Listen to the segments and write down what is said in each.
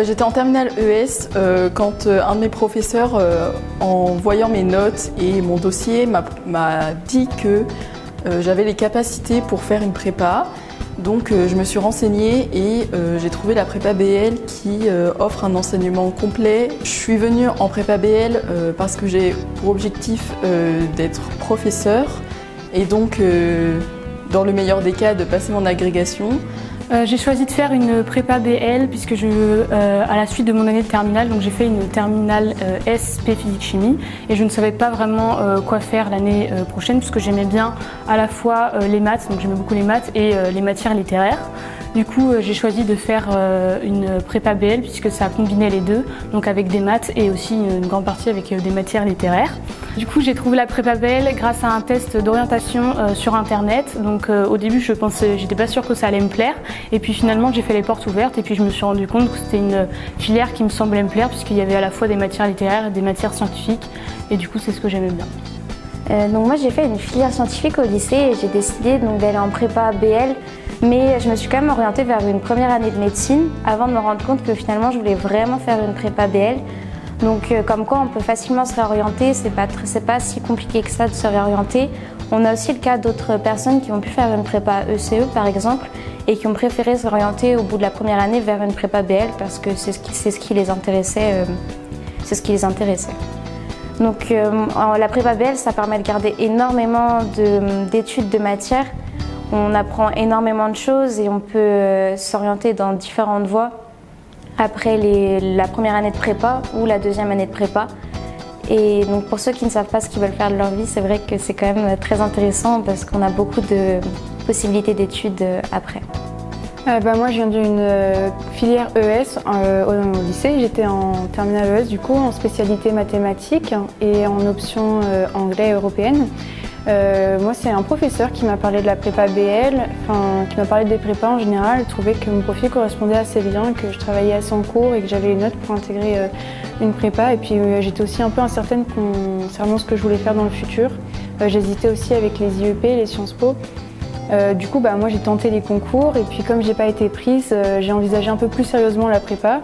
J'étais en terminale ES quand un de mes professeurs, en voyant mes notes et mon dossier, m'a dit que j'avais les capacités pour faire une prépa. Donc je me suis renseignée et j'ai trouvé la prépa BL qui offre un enseignement complet. Je suis venue en prépa BL parce que j'ai pour objectif d'être professeur et donc dans le meilleur des cas de passer mon agrégation. J'ai choisi de faire une prépa BL puisque à la suite de mon année de terminale, donc j'ai fait une terminale SP physique-chimie et je ne savais pas vraiment quoi faire l'année prochaine puisque j'aimais bien à la fois les maths, donc j'aimais beaucoup les maths et les matières littéraires. Du coup, j'ai choisi de faire une prépa BL puisque ça combinait les deux, donc avec des maths et aussi une grande partie avec des matières littéraires. Du coup, j'ai trouvé la prépa BL grâce à un test d'orientation sur internet. Donc au début, j'étais pas sûre que ça allait me plaire. Et puis finalement, j'ai fait les portes ouvertes et puis je me suis rendu compte que c'était une filière qui me semblait me plaire puisqu'il y avait à la fois des matières littéraires et des matières scientifiques. Et du coup, c'est ce que j'aimais bien. Donc moi, j'ai fait une filière scientifique au lycée et j'ai décidé d'aller en prépa BL. Mais je me suis quand même orientée vers une première année de médecine avant de me rendre compte que finalement, je voulais vraiment faire une prépa BL. Donc comme quoi on peut facilement se réorienter, c'est pas si compliqué que ça de se réorienter. On a aussi le cas d'autres personnes qui ont pu faire une prépa ECE par exemple et qui ont préféré s'orienter au bout de la première année vers une prépa BL parce que c'est ce qui les intéressait. Donc la prépa BL, ça permet de garder énormément d'études de matières. On apprend énormément de choses et on peut s'orienter dans différentes voies après la première année de prépa ou la deuxième année de prépa. Et donc pour ceux qui ne savent pas ce qu'ils veulent faire de leur vie, c'est vrai que c'est quand même très intéressant parce qu'on a beaucoup de possibilités d'études après. Moi je viens d'une filière ES au lycée, j'étais en terminale ES du coup en spécialité mathématiques et en option anglais européenne. Moi c'est un professeur qui m'a parlé de la prépa BL, qui m'a parlé des prépas en général, trouvait que mon profil correspondait assez bien, que je travaillais assez en cours et que j'avais les notes pour intégrer une prépa. Et puis j'étais aussi un peu incertaine concernant ce que je voulais faire dans le futur. J'hésitais aussi avec les IEP, les Sciences Po. Du coup moi j'ai tenté les concours et puis comme j'ai pas été prise, j'ai envisagé un peu plus sérieusement la prépa.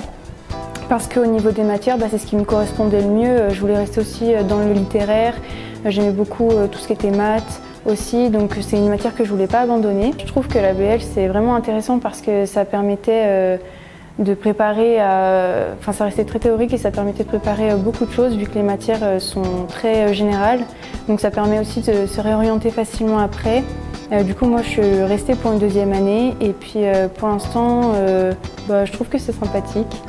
Parce qu'au niveau des matières, c'est ce qui me correspondait le mieux. Je voulais rester aussi dans le littéraire. J'aimais beaucoup tout ce qui était maths aussi, donc c'est une matière que je voulais pas abandonner. Je trouve que la BL c'est vraiment intéressant parce que ça permettait de préparer, ça restait très théorique et ça permettait de préparer beaucoup de choses vu que les matières sont très générales. Donc ça permet aussi de se réorienter facilement après. Du coup moi je suis restée pour une deuxième année et puis pour l'instant je trouve que c'est sympathique.